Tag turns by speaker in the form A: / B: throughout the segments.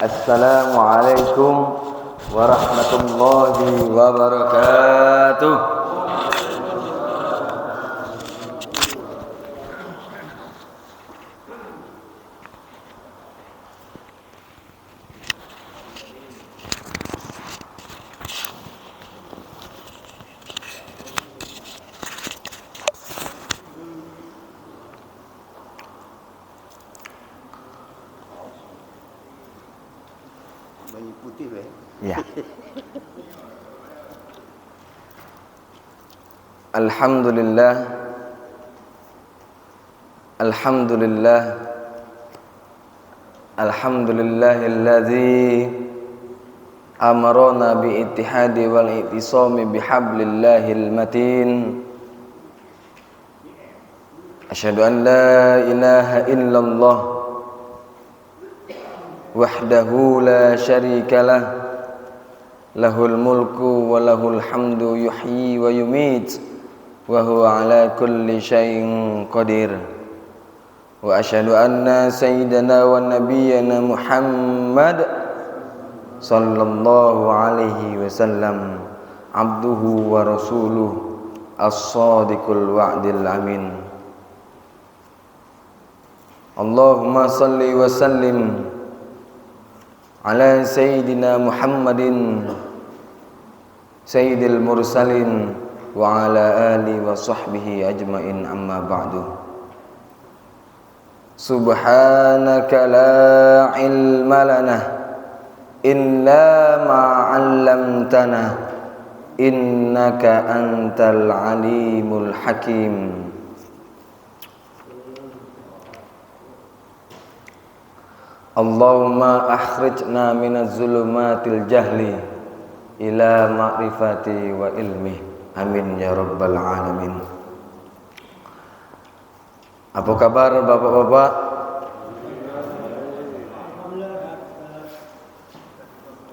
A: Assalamualaikum warahmatullahi wabarakatuh.
B: Mengikuti
A: Ya. Alhamdulillah. Alhamdulillah. Alhamdulillahilladzi amarona biittihadi wal i'tisami bihablillahil matin. Asyhadu an la ilaha illallah wahdahu la syarikalah, lahul mulku wa lahul hamdu yuhyi wa yumit, wa huwa ala kulli syai'in qadir. Wa asyhadu anna sayyidana wa nabiyyana Muhammad sallallahu alaihi wasallam abduhu wa rasuluh as-sadiqul wa'dil amin. Allahumma salli wa sallim ala sayyidina Muhammadin sayyidil mursalin wa ala alihi wa sahbihi ajmain, amma ba'du. Subhanaka la ilma lana illa ma 'allamtana innaka antal alimul hakim. Allahumma akhrijna minaz zulumatil jahli ila ma'rifati wa ilmi. Amin ya rabbal alamin. Apa kabar bapak-bapak?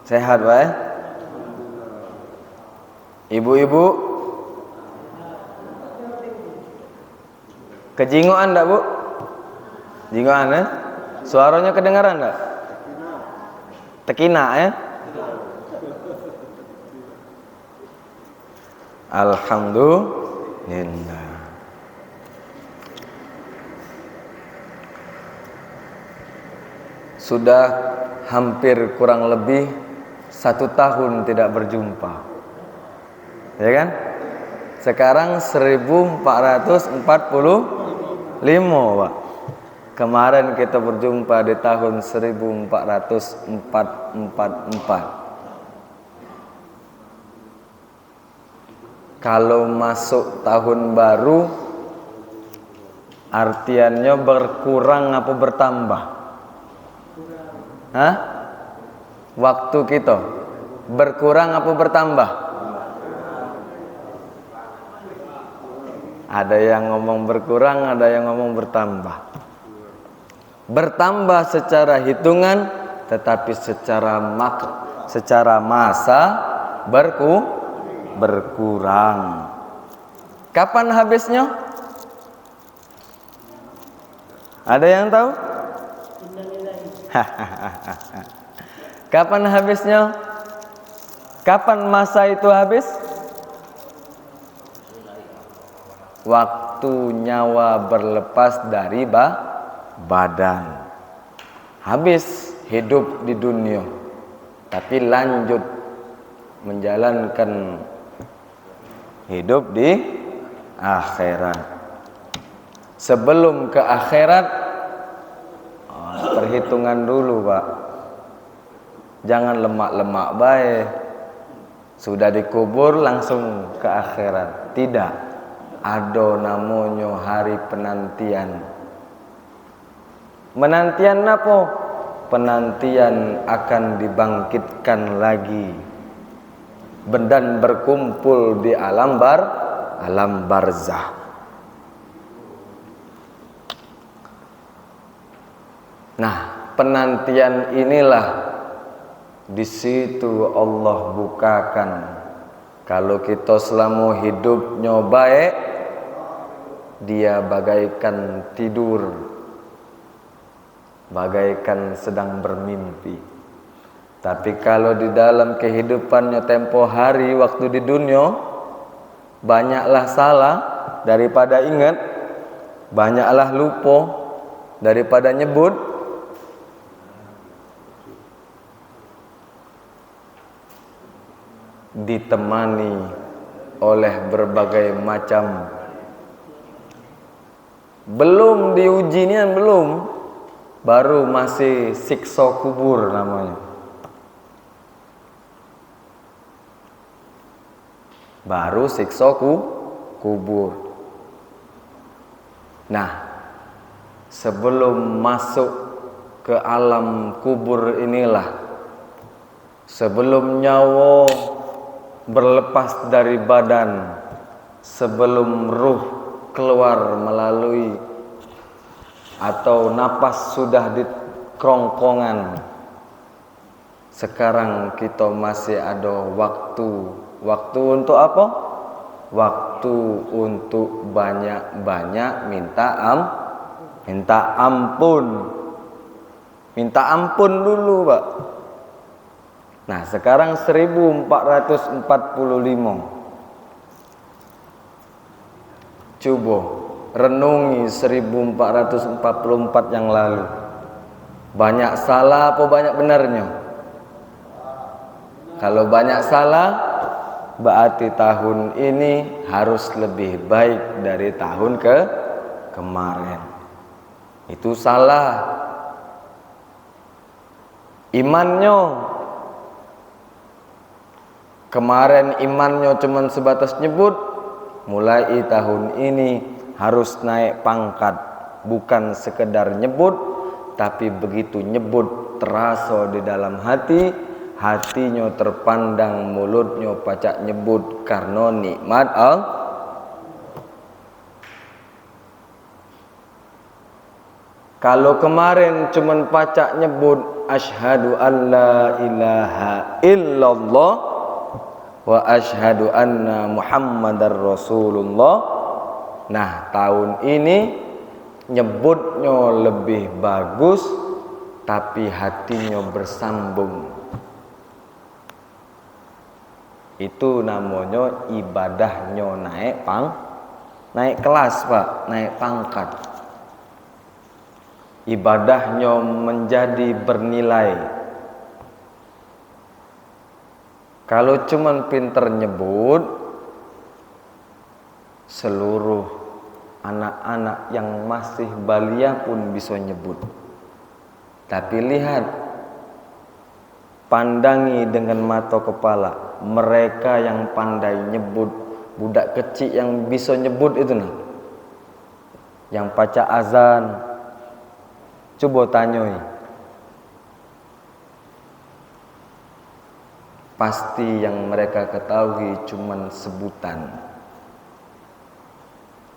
A: Sehat Pak? Ibu-ibu? Kejingoan enggak Bu? Jingoan ya? Suaranya kedengaran enggak? Tekina ya? Alhamdulillah. Sudah hampir kurang lebih 1 tahun tidak berjumpa, ya kan? Sekarang 1445 Pak. Kemarin kita berjumpa di tahun 1444. Kalau masuk tahun baru, artiannya berkurang apa bertambah? Hah? Waktu kita berkurang apa bertambah? Ada yang ngomong berkurang, ada yang ngomong bertambah. Bertambah secara hitungan, tetapi secara masa berkurang. Kapan habisnya? Ada yang tahu? Kapan habisnya? Kapan masa itu habis? Waktu nyawa berlepas dari badan. Habis hidup di dunia, tapi lanjut menjalankan hidup di akhirat. Sebelum ke akhirat, perhitungan dulu Pak. Jangan lemak-lemak baik. Sudah dikubur langsung ke akhirat. Tidak. Ada namanya hari penantian. Penantian apa? Penantian akan dibangkitkan lagi dan berkumpul di alam barzah. Nah, penantian inilah di situ Allah bukakan. Kalau kita selama hidupnya baik, dia bagaikan tidur, bagaikan sedang bermimpi. Tapi kalau di dalam kehidupannya tempo hari waktu di dunia, banyaklah salah daripada ingat, banyaklah lupa daripada nyebut. Ditemani oleh berbagai macam, belum diuji nian, belum, baru masih siksa kubur namanya. Baru siksa kubur. Nah, sebelum masuk ke alam kubur inilah, sebelum nyawa berlepas dari badan, sebelum ruh keluar melalui atau napas sudah di kerongkongan, sekarang kita masih ada waktu. Waktu untuk apa? Waktu untuk banyak-banyak minta ampun. Minta ampun dulu, Pak. Nah, sekarang 1445. Coba renungi 1444 yang lalu. Banyak salah apa banyak benarnya? Kalau banyak salah, berarti tahun ini harus lebih baik dari tahun kemarin. Itu salah. Imannya, kemarin imannya cuma sebatas nyebut, mulai tahun ini harus naik pangkat. Bukan sekedar nyebut, tapi begitu nyebut terasa di dalam hati, hatinya terpandang, mulutnya pacak nyebut karena nikmat Allah. Kalau kemarin cuman pacak nyebut asyhadu an la ilaha illallah wa asyhadu anna muhammadar rasulullah. Nah, tahun ini nyebutnya lebih bagus, tapi hatinya bersambung. Itu namanya ibadahnya naik kelas, Pak, naik pangkat. Ibadahnya menjadi bernilai. Kalau cuman pinter nyebut, seluruh anak-anak yang masih balia pun bisa nyebut. Tapi lihat, pandangi dengan mata kepala mereka yang pandai nyebut, budak kecil yang bisa nyebut itu nah, yang baca azan. Coba tanyoi, pasti yang mereka ketahui cuman sebutan.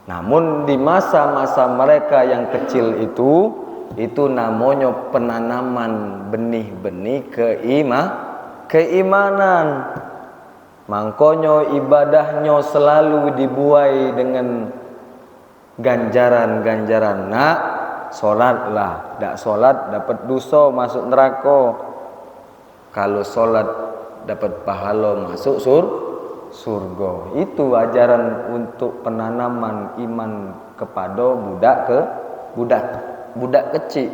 A: Namun di masa-masa mereka yang kecil itu namanya penanaman benih-benih keimanan. Makanya ibadahnya selalu dibuai dengan ganjaran-ganjaran. Nak, sholatlah, tidak sholat dapat dosa masuk neraka. Kalau sholat dapat pahala masuk surga. Itu ajaran untuk penanaman iman kepada budak kecil.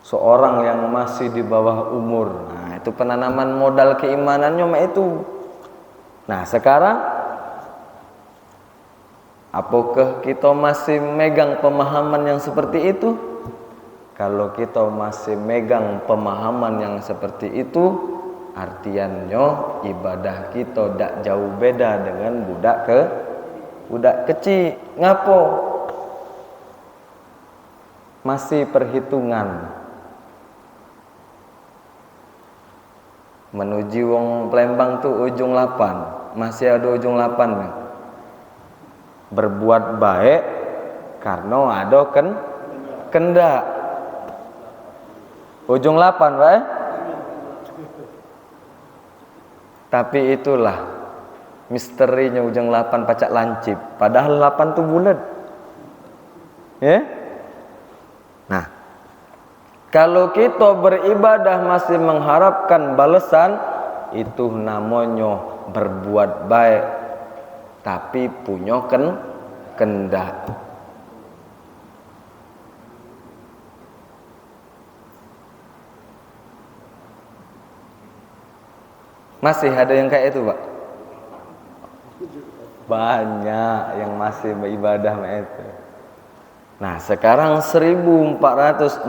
A: Seorang yang masih di bawah umur. Nah, itu penanaman modal keimanannya itu. Nah, sekarang apakah kita masih megang pemahaman yang seperti itu? Kalau kita masih megang pemahaman yang seperti itu, artiannya ibadah kita tidak jauh beda dengan budak kecil. Ngapo? Masih perhitungan. Menuju wong Palembang tuh ujung 8. Masih ada ujung 8 nih. Berbuat baik karena ada kendak. Ujung 8, Pak. Tapi itulah misterinya ujung 8 pacak lancip. Padahal 8 tuh bulat. Ya? Nah, Kalau kita beribadah masih mengharapkan balasan, itu namanya berbuat baik tapi punya kendak. Masih ada yang kayak itu, Pak? Banyak yang masih beribadah itu. Nah, sekarang 1445.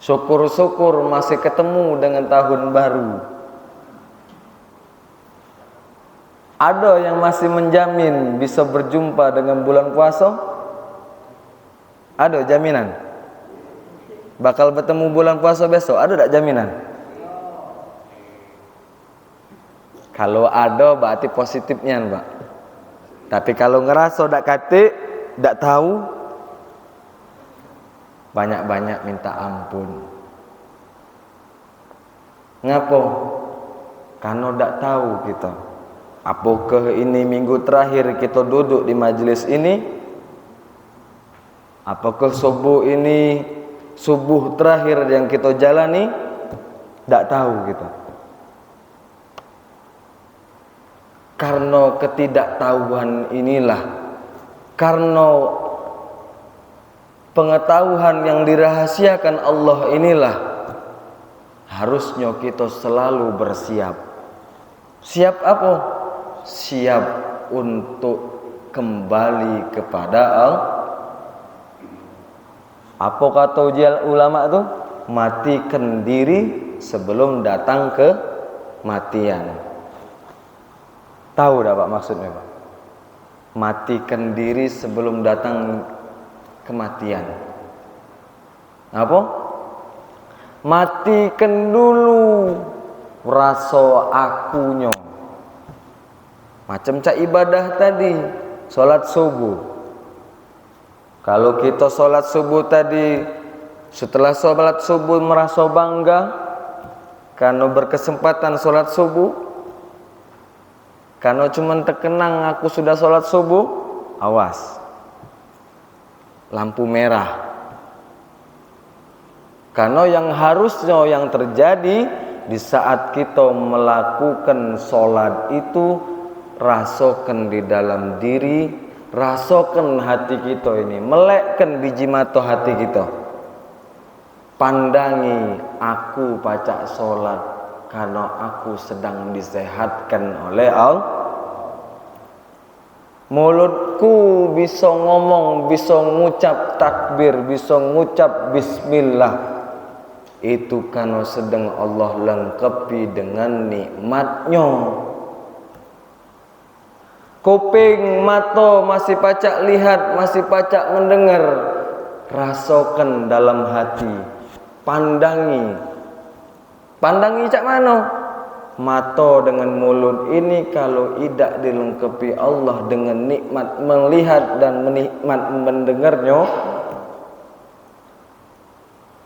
A: Syukur-syukur masih ketemu dengan tahun baru. Ada yang masih menjamin bisa berjumpa dengan bulan puasa? Ada jaminan? Bakal bertemu bulan puasa besok? Ada tak jaminan? Kalau ada berarti positifnya, Pak. Tapi kalau ngerasa tak katik, tak tahu, banyak-banyak minta ampun. Ngapa? Karena tak tahu kita. Apakah ini minggu terakhir kita duduk di majelis ini? Apakah subuh ini subuh terakhir yang kita jalani? Tak tahu kita. Karena ketidaktahuan inilah, karena pengetahuan yang dirahasiakan Allah inilah, harusnya kita selalu bersiap. Siap apa? Siap untuk kembali kepada Allah. Apa kata ulama itu? Matikan diri sebelum datang kematian. Tahu dah Pak maksudnya, Pak? Matikan diri sebelum datang kematian. Apa? Matikan dulu rasa akunya. Macam cak ibadah tadi, sholat subuh. Kalau kita sholat subuh tadi, setelah sholat subuh merasa bangga karena berkesempatan sholat subuh, karena cuma terkenang aku sudah sholat subuh, awas, lampu merah. Karena yang harusnya yang terjadi di saat kita melakukan sholat itu, rasakan di dalam diri, rasakan hati kita ini, melekkan biji mata hati kita. Pandangi aku pacak sholat karena aku sedang disehatkan oleh Allah. Mulutku bisa ngomong, bisa ngucap takbir, bisa ngucap bismillah. Itu karena sedang Allah lengkapi dengan nikmatnya. Kuping, mata masih pacak lihat, masih pacak mendengar. Rasakan dalam hati. Pandangi. Pandangi cak mana? Mata dengan mulut ini kalau tidak dilengkapi Allah dengan nikmat melihat dan nikmat mendengarnya,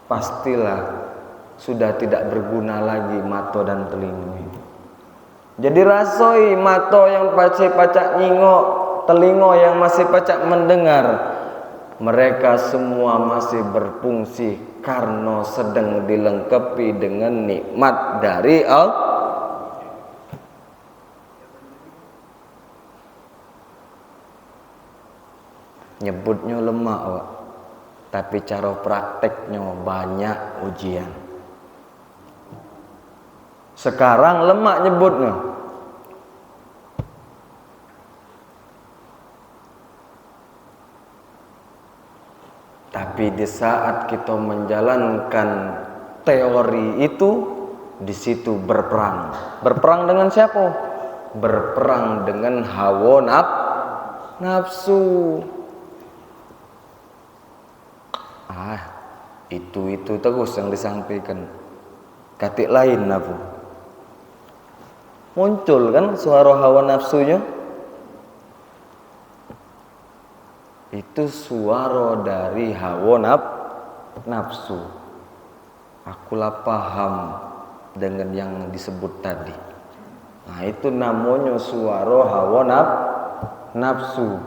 A: pastilah sudah tidak berguna lagi mata dan telinga ini. Jadi rasoi mata yang pacak nyingok, telinga yang masih pacak mendengar, mereka semua masih berfungsi karena sedang dilengkapi dengan nikmat dari Allah. Nyebutnya lemah, Pak. Tapi cara prakteknya banyak ujian. Sekarang lemak nyebutnya. Tapi di saat kita menjalankan teori itu, di situ berperang. Berperang dengan siapa? Berperang dengan hawa nafsu. Itu terus yang disampaikan. Katik lain apa? Muncul kan suara hawa nafsunya. Itu suara dari hawa nafsu. Akulah paham dengan yang disebut tadi. Nah, itu namanya suara hawa nafsu.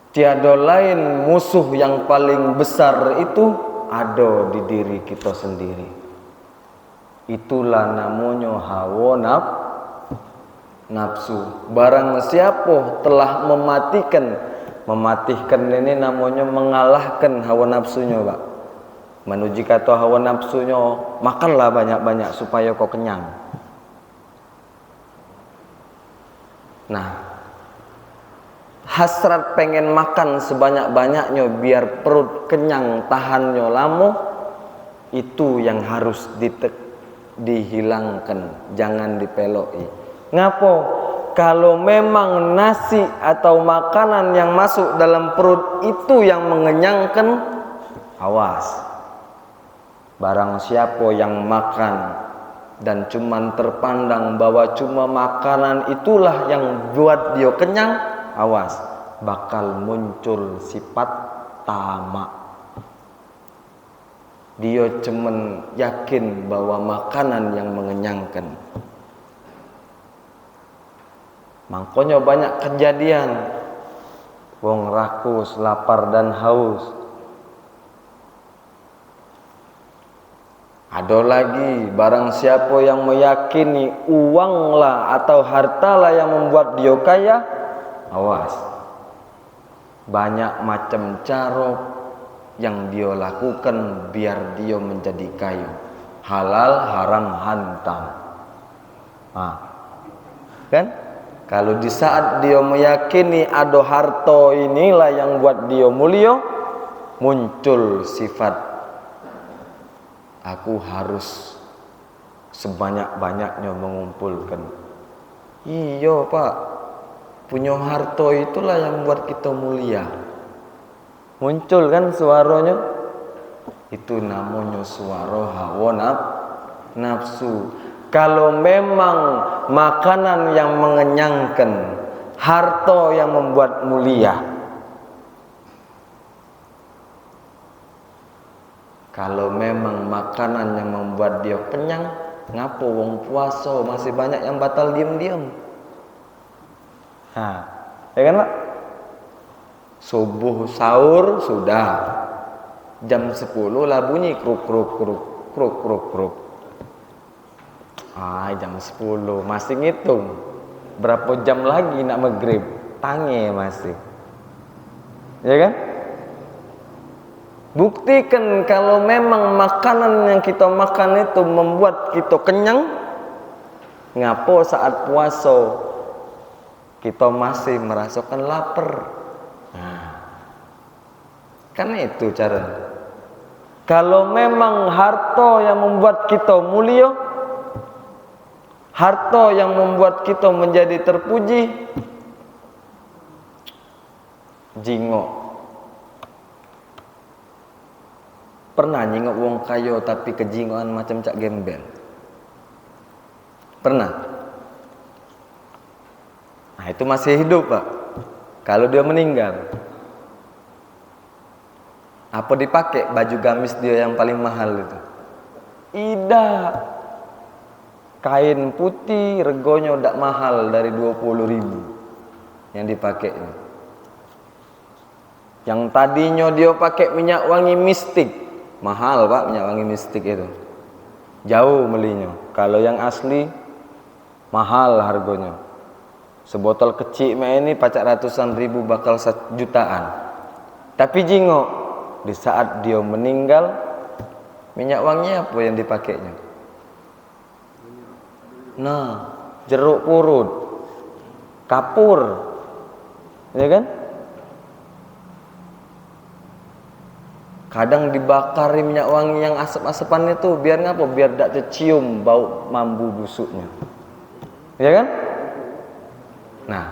A: Tiada lain musuh yang paling besar itu ada di diri kita sendiri. Itulah namanya hawa nafsu. Barang siapa telah mematikan ini namanya mengalahkan hawa nafsunya, Pak. Menuju kata hawa nafsunya, makanlah banyak-banyak supaya kau kenyang. Nah, hasrat pengen makan sebanyak-banyaknya biar perut kenyang, tahannya lama, itu yang harus dihilangkan, jangan dipeloi. Ngapo? Kalau memang nasi atau makanan yang masuk dalam perut itu yang mengenyangkan, awas. Barang siapa yang makan dan cuman terpandang bahwa cuma makanan itulah yang buat dia kenyang, awas, bakal muncul sifat tamak. Dia cuman yakin bahwa makanan yang mengenyangkan. Makanya banyak kejadian wong rakus, lapar dan haus. Ada lagi, barang siapa yang meyakini uanglah atau hartalah yang membuat dia kaya, awas. Banyak macam cara yang dia lakukan biar dia menjadi kaya. Halal, haram, hantam. Kan? Kalau di saat dia meyakini ada harta inilah yang buat dia mulia, muncul sifat aku harus sebanyak-banyaknya mengumpulkan. Iya, Pak. Punya harta itulah yang buat kita mulia. Muncul kan suaranya? Itu namanya suara hawa nafsu. Kalau memang makanan yang mengenyangkan, harta yang membuat mulia. Kalau memang makanan yang membuat dia kenyang, ngapo wong puasa masih banyak yang batal diam-diam. Ya kan, Pak? Subuh sahur sudah. Jam 10 lah bunyi kruk kruk kruk kruk kruk kruk. Jam 10 masih ngitung. Berapa jam lagi nak maghrib? Tangi masih. Ya kan? Buktikan kalau memang makanan yang kita makan itu membuat kita kenyang, ngapo saat puasa kita masih merasakan lapar. Kan itu cara. Kalau memang harta yang membuat kita mulia, harta yang membuat kita menjadi terpuji, jingok. Pernah nyingok wong kayo tapi kejingoan macam cak gembel? Pernah? Nah, itu masih hidup, Pak. Kalau dia meninggal, apa dipakai baju gamis dia yang paling mahal itu? Tidak. Kain putih regonya udah mahal dari 20.000 yang dipakai. Yang tadinya dia pakai minyak wangi mistik, mahal, Pak, minyak wangi mistik itu. Jauh belinya. Kalau yang asli mahal harganya. Sebotol kecil ini pacak ratusan ribu, bakal 1 jutaan. Tapi jingok, di saat dia meninggal, minyak wangi apa yang dipakainya? Nah, jeruk purut, kapur, ya kan? Kadang dibakari minyak wangi yang asap-asapan itu biar ngapa? Biar tidak tercium bau mambu busuknya. Ya kan? Nah,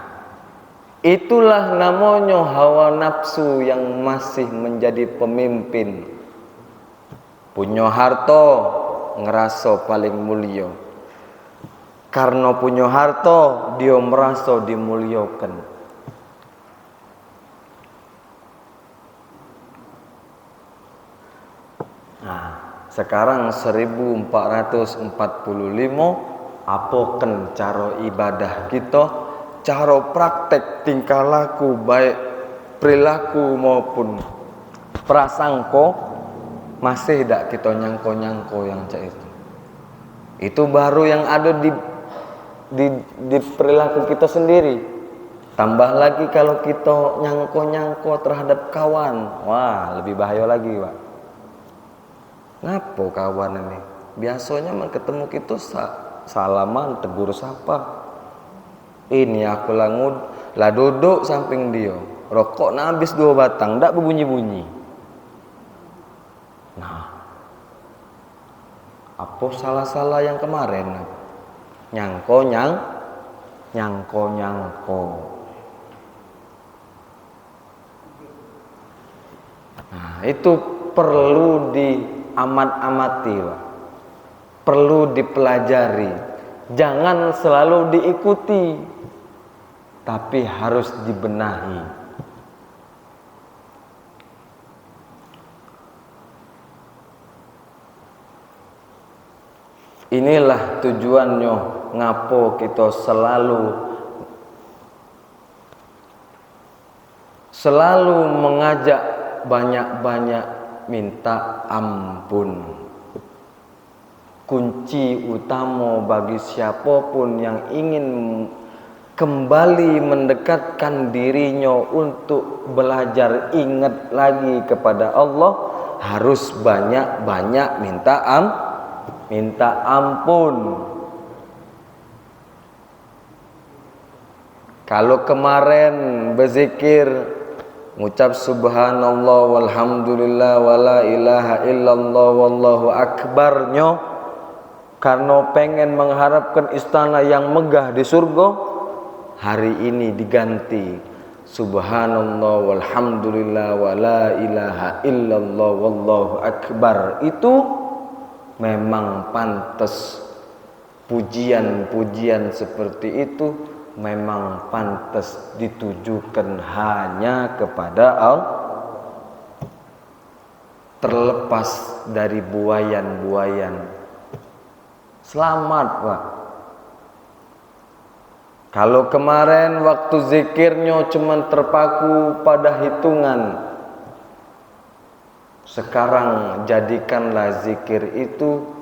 A: itulah namanya hawa nafsu yang masih menjadi pemimpin. Punya harta ngerasa paling mulia. Karena punya harta dia merasa dimuliakan. Sekarang 1445, apakan cara ibadah kita, cara praktek tingkah laku baik perilaku maupun prasangko masih tidak kita nyangko-nyangko yang cak itu baru yang ada di perilaku kita sendiri. Tambah lagi kalau kita nyangko-nyangko terhadap kawan, wah lebih bahaya lagi, Pak. Ngapo kawan ini? Biasanya man ketemu kita salaman, tegur sapa. Ini aku lah duduk samping dia, rokok na habis 2 batang, ndak berbunyi-bunyi. Nah, apa salah-salah yang kemarin? Nyangko-nyangko. Nah, itu perlu diamat-amati, Pak. Perlu dipelajari. Jangan selalu diikuti, tapi harus dibenahi. Inilah tujuannya ngapo kita selalu mengajak banyak-banyak minta ampun. Kunci utama bagi siapapun yang ingin kembali mendekatkan dirinya untuk belajar ingat lagi kepada Allah, harus banyak-banyak minta ampun. Kalau kemarin berzikir ngucap subhanallah walhamdulillah wala ilaha illallah wallahu akbarnya karena pengen mengharapkan istana yang megah di surga, hari ini diganti subhanallah walhamdulillah wala ilaha illallah wallahu akbar. Itu memang pantas. Pujian-pujian seperti itu memang pantas ditujukan hanya kepada Allah, terlepas dari buayan-buayan. Selamat, Pak. Kalau kemarin waktu zikirnya cuma terpaku pada hitungan, sekarang jadikanlah zikir itu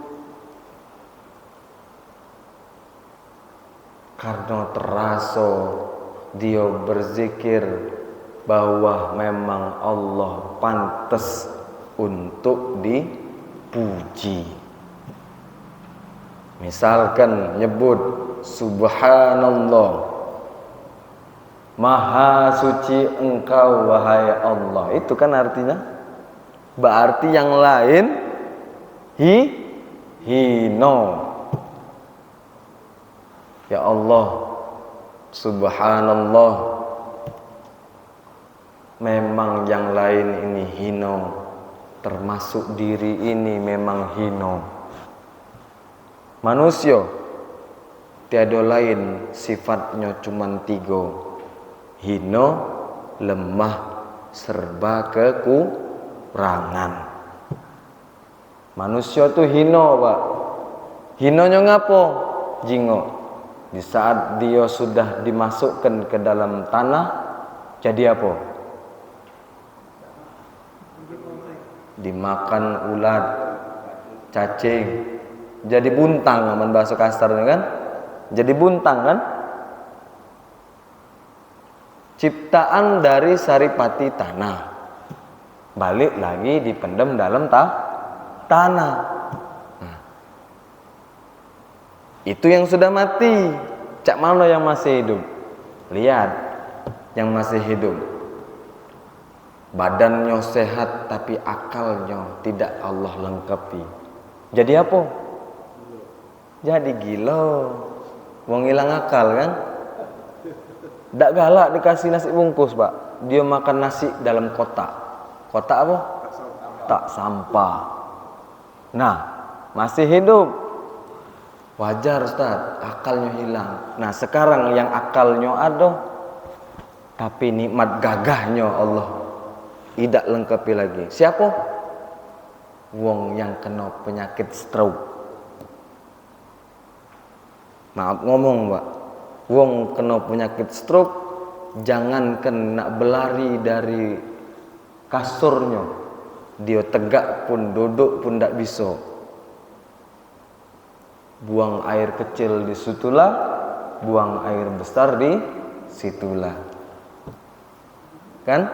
A: karena terasa dia berzikir bahwa memang Allah pantas untuk dipuji. Misalkan nyebut subhanallah, maha suci engkau wahai Allah. Itu kan artinya berarti yang lain hino. Ya Allah, subhanallah, memang yang lain ini hino, termasuk diri ini memang hino. Manusia tiada lain sifatnya cuma 3: hino, lemah, serba kekurangan. Manusia tuh hino, Pak. Hinonya ngapo? Jingo. Di saat dia sudah dimasukkan ke dalam tanah, jadi apa? Dimakan ulat, cacing, jadi buntang, aman bahasa kasarnya kan? Jadi buntang kan? Ciptaan dari saripati tanah, balik lagi dipendam dalam tanah. Itu yang sudah mati. Cak mana yang masih hidup? Lihat yang masih hidup. Badannya sehat tapi akalnya tidak Allah lengkapi. Jadi apa? Jadi gila. Wong hilang akal kan? Dak galak dikasih nasi bungkus, Pak. Dia makan nasi dalam kotak. Kotak apa? Tak sampah. Nah, masih hidup. Wajar, Ustaz, akalnya hilang. Nah, sekarang yang akalnya ada, tapi nikmat gagahnya Allah tidak lengkapi lagi. Siapa? Wong yang kena penyakit stroke. Maaf ngomong, Pak. Wong kena penyakit stroke, jangankan nak berlari dari kasurnya, dia tegak pun, duduk pun tak bisa. Buang air kecil di situlah, buang air besar di situlah. Kan?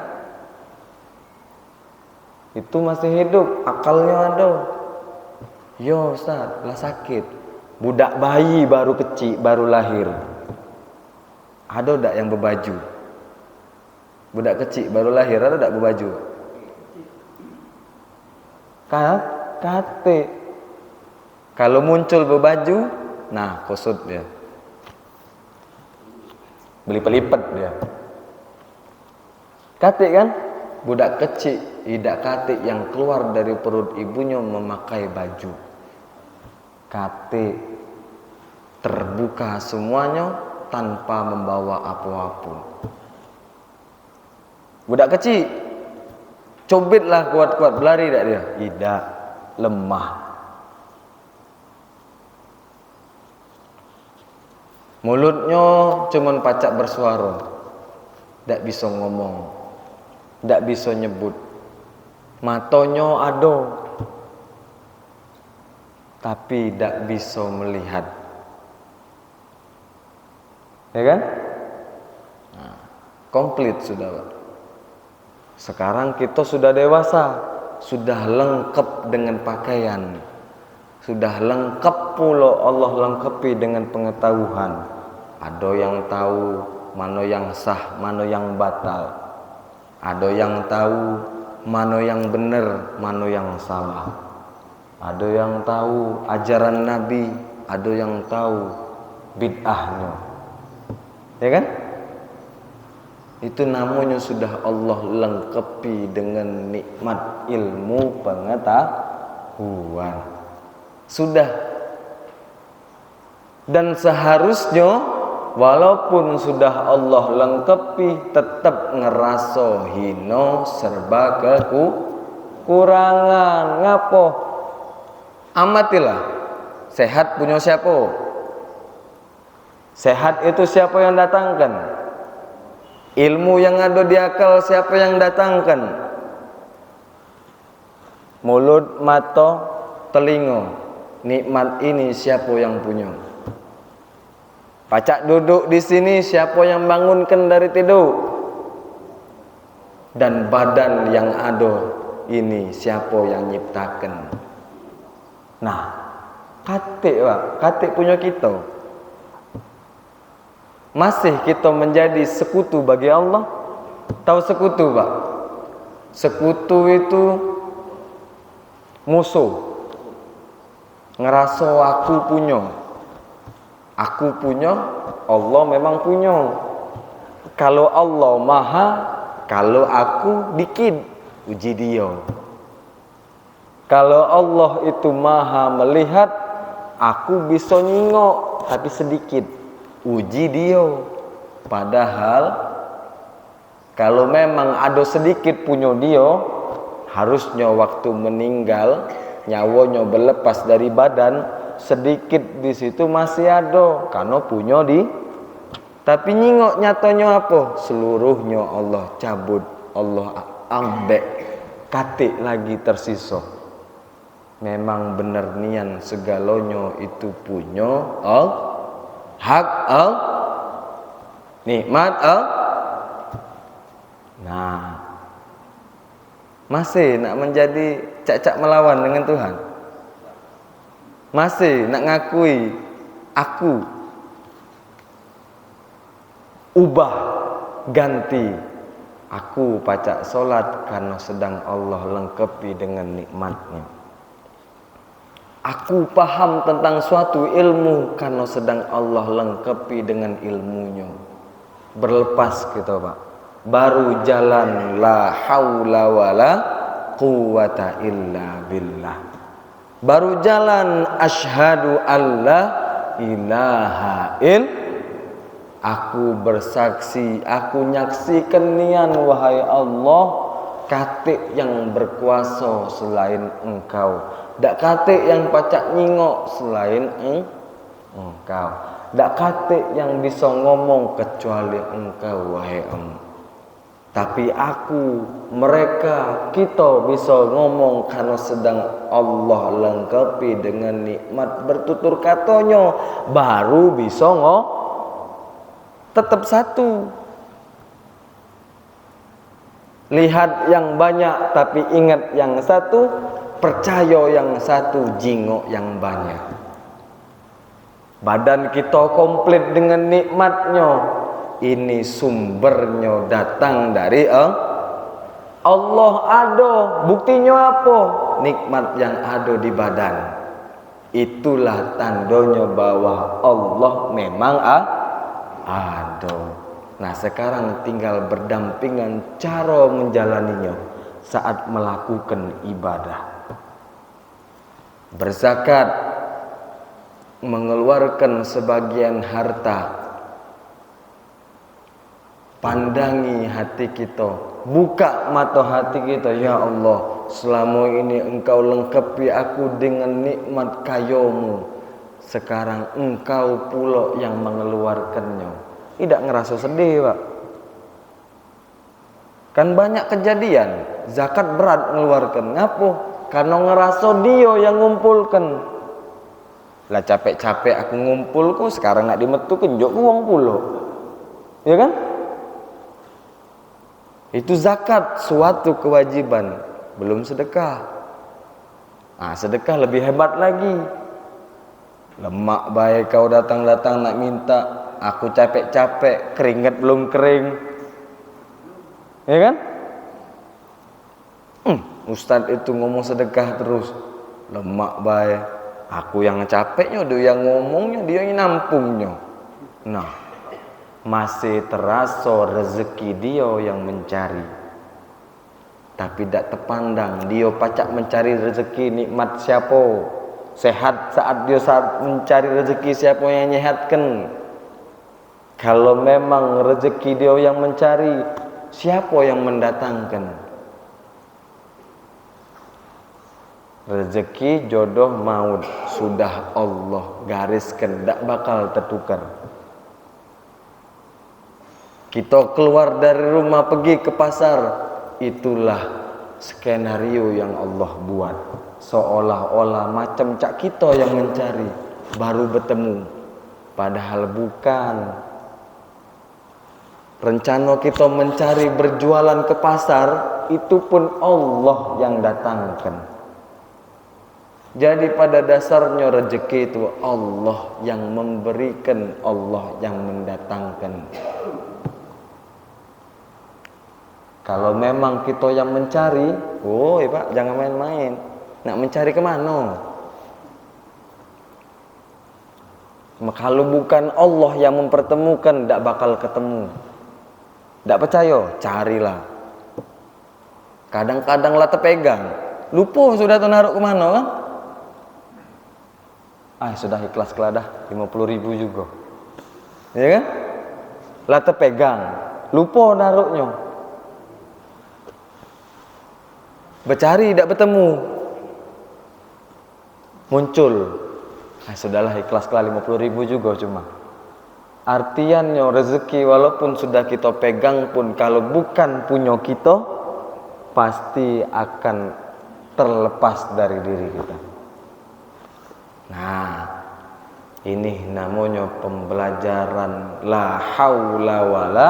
A: Itu masih hidup, akalnya ada. Yo Ustaz, lah sakit. Budak bayi baru kecil, baru lahir. Ada tak yang berbaju? Budak kecil baru lahir, ada tak berbaju? Kate. Kalau muncul berbaju, nah kusut dia. Berlipat-lipat dia. Kate kan? Budak kecil, tidak kate yang keluar dari perut ibunya memakai baju. Kate terbuka semuanya tanpa membawa apa-apa. Budak kecil, cubitlah kuat-kuat, berlari tak dia? Tidak, lemah. Mulutnya cuman pacak bersuara, tak bisa ngomong, tak bisa nyebut. Matanya ada, tapi tak bisa melihat. Ya kan? Nah, komplit sudah, Pak. Sekarang kita sudah dewasa, sudah lengkap dengan pakaian, sudah lengkap pula Allah lengkapi dengan pengetahuan. Ada yang tahu mana yang sah, mana yang batal. Ada yang tahu mana yang benar, mana yang salah. Ada yang tahu ajaran Nabi, ada yang tahu bid'ahnya. Ya kan? Itu namanya sudah Allah lengkapi dengan nikmat ilmu pengetahuan. Sudah. Dan seharusnya walaupun sudah Allah lengkapi, tetap ngerasa hina serba kekurangan. Ngapo? Amatilah. Sehat punya siapa? Sehat itu siapa yang datangkan? Ilmu yang ada di akal siapa yang datangkan? Mulut, mata, telinga. Nikmat ini siapa yang punya? Pacak duduk di sini siapa yang bangunkan dari tidur? Dan badan yang ada ini siapa yang nyiptakan? Nah, katik Pak, katik punya kita. Masih kita menjadi sekutu bagi Allah? Tahu sekutu, Pak? Sekutu itu musuh. Ngerasa aku punya. Aku punya, Allah memang punya. Kalau Allah maha, kalau aku dikit, uji dia. Kalau Allah itu maha melihat, aku bisa nyingok, tapi sedikit. Uji dia. Padahal kalau memang ada sedikit punya dia, harusnya waktu meninggal nyawanya berlepas dari badan, sedikit di situ masih ada karena punya di. Tapi nyingok nyatanya apa? Seluruhnya Allah cabut, Allah ambek, katik lagi tersisa. Memang benar nian segalanya itu punya Allah. Hak nikmat Nah, masih nak menjadi cak-cak melawan dengan Tuhan? Masih nak ngakui aku ubah ganti aku pacak solat karena sedang Allah lengkapi dengan nikmatnya. Aku paham tentang suatu ilmu karena sedang Allah lengkapi dengan ilmunya. Berlepas kita, Pak. Baru jalan la haula wala quwata illa billah. Baru jalan asyhadu alla ilaha illallah. Aku bersaksi, aku nyaksikan nian wahai Allah, katik yang berkuasa selain Engkau. Dak katik yang pacak nyingok selain Engkau. Dak kate yang bisa ngomong kecuali engkau wahai Allah. Tapi aku, mereka, kita bisa ngomong karena sedang Allah lengkapi dengan nikmat bertutur katanya, baru bisa tetap satu. Lihat yang banyak tapi ingat yang satu, percaya yang satu, jingok yang banyak. Badan kita komplit dengan nikmatnya. Ini sumbernya datang dari Allah ada. Buktinya apa? Nikmat yang ada di badan. Itulah tandanya bahwa Allah memang ada. Nah, sekarang tinggal berdampingan cara menjalaninya saat melakukan ibadah. Berzakat, mengeluarkan sebagian harta. Pandangi hati kita, buka mata hati kita. Ya Allah, selama ini Engkau lengkapi aku dengan nikmat kayamu. Sekarang Engkau pula yang mengeluarkannya. Tidak ngerasa sedih, Pak? Kan banyak kejadian zakat berat mengeluarkan. Ngapa? Karena ngerasa dia yang ngumpulkan. Lah capek-capek aku ngumpul kok, sekarang nak dimetukan jok uang pula. Ya kan? Itu zakat, suatu kewajiban, belum sedekah. Nah, sedekah lebih hebat lagi. Lemak baik kau datang-datang nak minta, aku capek-capek, keringat belum kering. Ya kan? Ustadz itu ngomong sedekah terus. Lemak baik. Aku yang capeknya, dia yang ngomongnya, dia yang nampungnya. Nah, masih terasa rezeki dia yang mencari. Tapi tidak terpandang, dia pacak mencari rezeki nikmat siapa? Sehat saat dia mencari rezeki, siapa yang nyehatkan? Kalau memang rezeki dia yang mencari, siapa yang mendatangkan? Rezeki, jodoh, maut sudah Allah gariskan, tak bakal tertukar. Kita keluar dari rumah pergi ke pasar, itulah skenario yang Allah buat. Seolah-olah macam cak kita yang mencari, baru bertemu. Padahal bukan. Rencana kita mencari berjualan ke pasar, itu pun Allah yang datangkan. Jadi pada dasarnya rezeki itu Allah yang memberikan, Allah yang mendatangkan. Kalau memang kita yang mencari, Pak, jangan main-main. Nak mencari kemana? Kalau bukan Allah yang mempertemukan, tidak bakal ketemu. Tidak percaya? Carilah. Kadang-kadang lah terpegang, lupa sudah naruh kemana kan? Sudah ikhlas keladah 50.000 juga. Ya kan? Lah terpegang, lupa naruhnya. Bercari tidak bertemu. Muncul. Sudahlah ikhlas kelah 50.000 juga cuma. Artiannya rezeki walaupun sudah kita pegang pun, kalau bukan punya kita, pasti akan terlepas dari diri kita. Nah, ini namanya pembelajaran la haula wala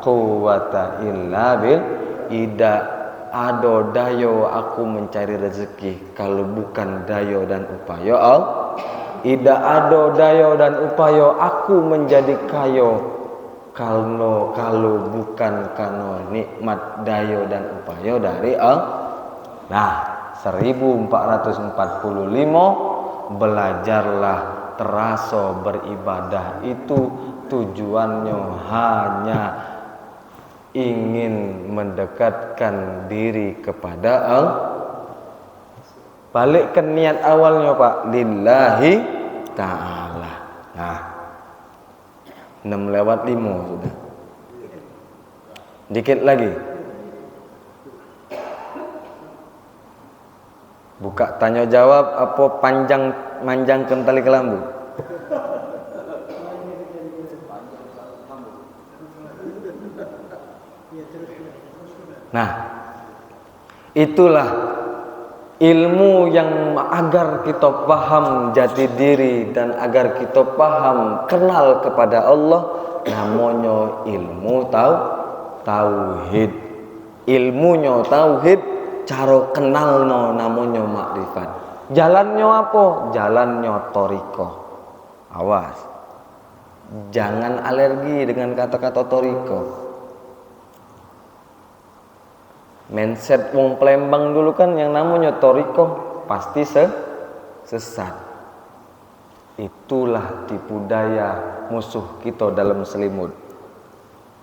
A: quwata illa billah. Ada dayo aku mencari rezeki kalau bukan dayo dan upaya Allah. Ida ada dayo dan upaya aku menjadi kaya kalau bukan karena nikmat dayo dan upaya dari Allah. Nah, 1445 belajarlah terasa beribadah itu tujuannya hanya ingin mendekatkan diri kepada Allah. Balikkan niat awalnya, Pak, lillahi ta'ala. Nah, 6:05 sudah. Dikit lagi. Buka tanya jawab apa manjangkan tali kelambu? Itulah ilmu yang agar kita paham jati diri dan agar kita paham kenal kepada Allah, namanya ilmu tauhid. Ilmunya tauhid, cara kenalno namanya makrifat. Jalannya apa? Jalannya thariqah. Awas, jangan alergi dengan kata-kata thariqah. Mindset wong Palembang dulu kan yang namanya thariqah pasti sesat. Itulah tipu daya musuh kita dalam selimut.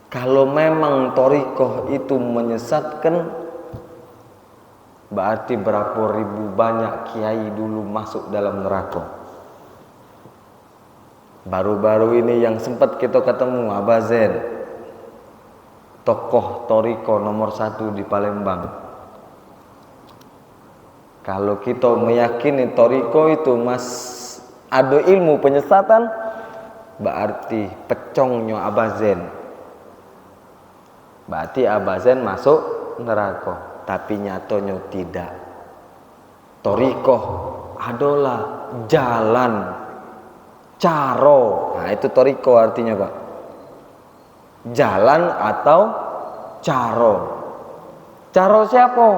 A: Kalau memang thariqah itu menyesatkan, berarti berapa ribu banyak kiai dulu masuk dalam neraka. Baru-baru ini yang sempat kita ketemu Abah Zain, tokoh thariqah nomor 1 di Palembang. Kalau kita meyakini thariqah itu ada ilmu penyesatan, berarti pecongnya Abah Zain. Berarti Abah Zain masuk neraka. Tapi nyatanya tidak. Thariqah adalah jalan, caro. Nah itu thariqah artinya Pak. Jalan atau caro. Caro siapa?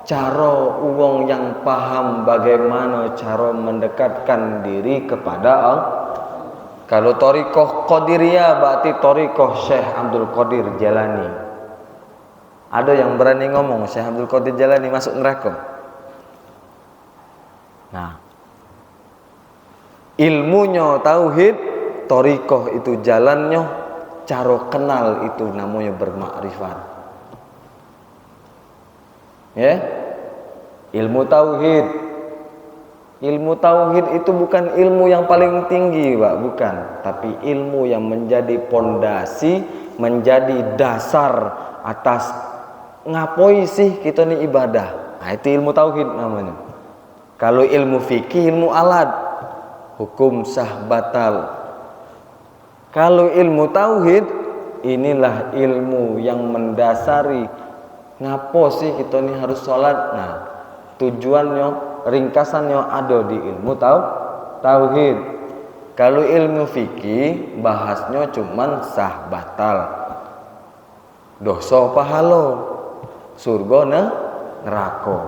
A: Caro wong yang paham bagaimana cara mendekatkan diri kepada Allah. Kalau thariqah Qadiriyah berarti thariqah Syekh Abdul Qadir Jalani. Ada yang berani ngomong Syekh Abdul Qadir Jalani masuk neraka? Nah, ilmunya tauhid, thariqah itu jalannya, cara kenal itu namanya bermakrifat. Ya? Ilmu tauhid. Ilmu tauhid itu bukan ilmu yang paling tinggi, Pak, bukan, tapi ilmu yang menjadi pondasi, menjadi dasar atas ngapoi sih kita nih ibadah. Nah, itu ilmu tauhid namanya. Kalau ilmu fikih, ilmu alat, hukum sah batal. Kalau ilmu tauhid, inilah ilmu yang mendasari ngapo sih kita nih harus sholat. Nah, tujuannya, ringkasannya ada di ilmu tauhid. Kalau ilmu fikih, bahasnya cuman sah batal, dosa pahala, surga neraka.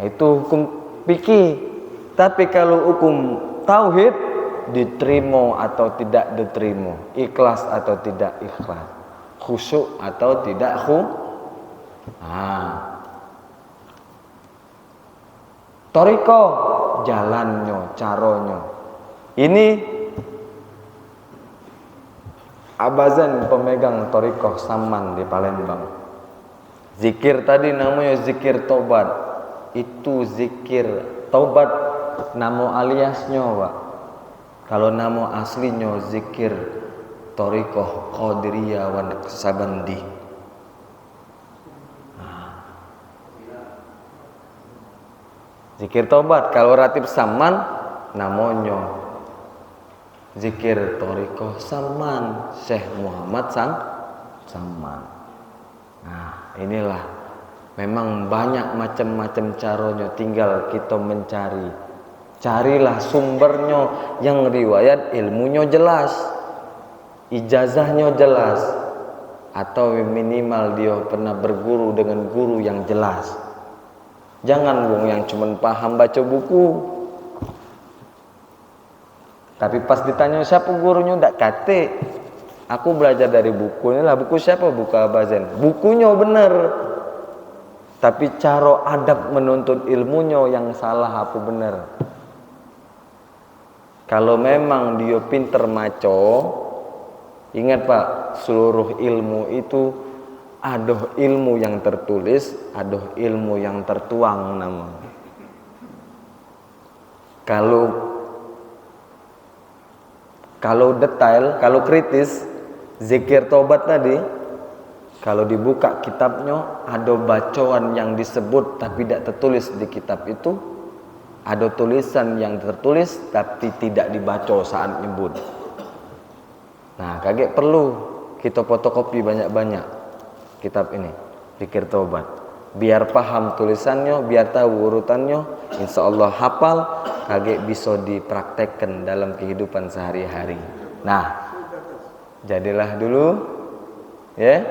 A: Itu hukum fikih. Tapi kalau hukum tauhid, diterima atau tidak diterima, ikhlas atau tidak ikhlas, khusyuk atau tidak thariqah jalannya, caranya. Ini Abazan pemegang thariqah Saman di Palembang. Zikir tadi namanya zikir taubat. Itu zikir taubat nama aliasnya, Pak. Kalau nama aslinya zikir thariqah Qadiriyah wa Naqsabandi. Zikir taubat kalau ratib Saman namanya zikir thariqah Saman Syekh Muhammad Saman. Nah, inilah memang banyak macam-macam caranya, tinggal kita mencari. Carilah sumbernya yang riwayat ilmunya jelas, ijazahnya jelas, atau minimal dia pernah berguru dengan guru yang jelas. Jangan wong yang cuman paham baca buku, tapi pas ditanya siapa gurunya ndak kate. Aku belajar dari buku ini lah. Buku siapa? Buku Abah Zain. Bukunya bener, tapi cara adab menuntut ilmunya yang salah apa bener. Kalau memang dia pinter maco, ingat Pak, seluruh ilmu itu ada ilmu yang tertulis, ada ilmu yang tertuang namanya. Kalau detail, kalau kritis, zikir taubat tadi, kalau dibuka kitabnya ada bacaan yang disebut tapi tidak tertulis di kitab itu, ada tulisan yang tertulis tapi tidak dibaca saat nyebut. Nah, kaget perlu kita fotokopi banyak-banyak kitab ini, zikir taubat. biar paham tulisannya, biar tahu urutannya, insya Allah hafal, kagak bisa dipraktekkan dalam kehidupan sehari-hari. Nah, jadilah dulu ya,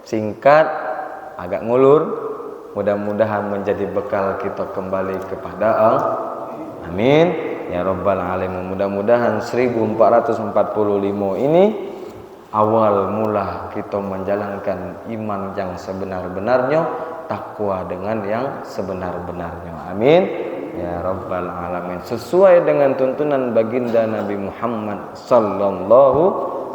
A: singkat, agak ngulur, mudah-mudahan menjadi bekal kita kembali kepada Allah. Amin ya rabbal alamin. Mudah-mudahan 1445 ini awal mula kita menjalankan iman yang sebenar-benarnya, takwa dengan yang sebenar-benarnya. Amin ya rabbal alamin. Sesuai dengan tuntunan baginda Nabi Muhammad sallallahu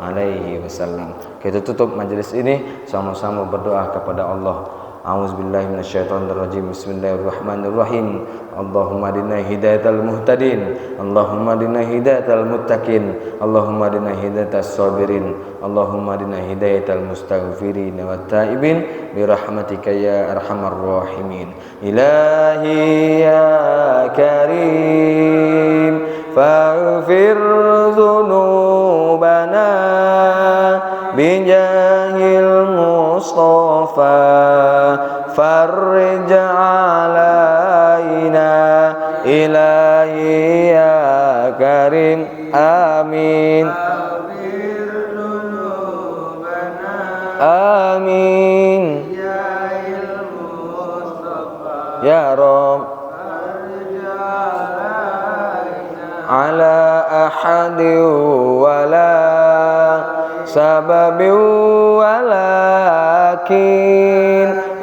A: alaihi wasallam. Kita tutup majelis ini sama-sama berdoa kepada Allah. A'udzubillahi minasyaitonirrajim. Bismillahirrahmanirrahim. Allahumma adina hidayatal muhtadin, Allahumma adina hidayatal muttaqin, Allahumma adina hidayatas sabirin, Allahumma adina hidayatal mustaghfirin wat taibin bi rahmatika ya arhamar rahimin. Ilahi ya karim faghfir dzunubana bijahil mustafa farrij alaina ilahi ya karim. Amin amin ya Rabb. Ala ahadi wala sababi walakin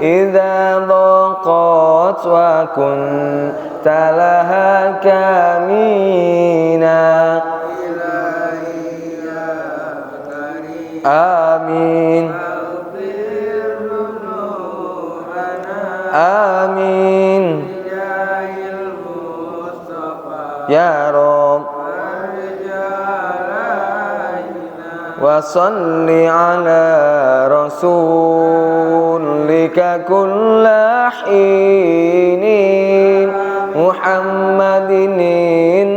A: idza dhaqat wa kunta laha kamina. Amin amin ya Rabb. Wa salli ala rasulika kulla hinin Muhammadin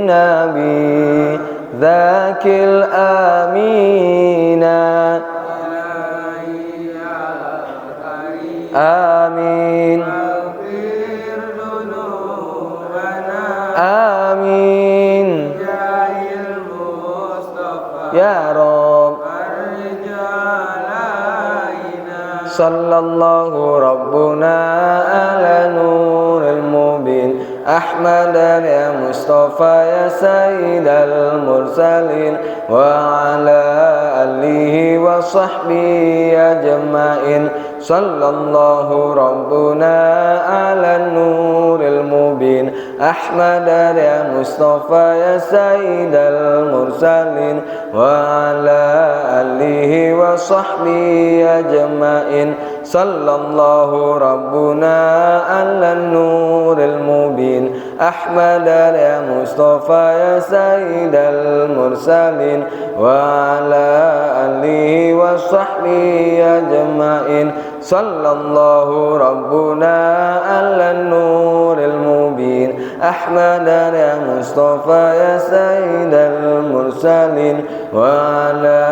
A: nabi dzakil amina. Amin amin ya Rabb. Sallallahu rabbuna ala nuril mubin Ahmad ya Mustafa ya sayyidal mursalin wa ala alihi wa sahbihi ajma'in. Sallallahu rabbuna ala nuril mubin Ahmad ya Mustafa ya sayyidal mursalin wa ala alihi wa sahbihi ajma'in. Sallallahu rabbuna ala nuril mubin Ahmad ya Mustafa ya sayyidal mursalin wa ala alihi wa sahbihi ajma'in. Sallallahu rabbuna ala nuril mubin Ahmad ya Mustafa ya sayyidal mursalin wa ala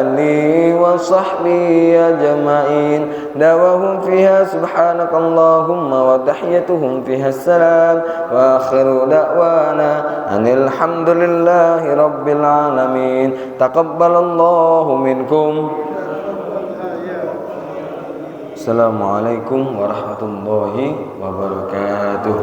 A: alihi wa sahbihi ajma'in. Dawahum fiha subhanakallahumma wa tahiyyatuhum fiha salam wa akhiru da'wana anil hamdulillahi rabbil alamin. Taqabbalallahu minkum. Assalamualaikum warahmatullahi wabarakatuh.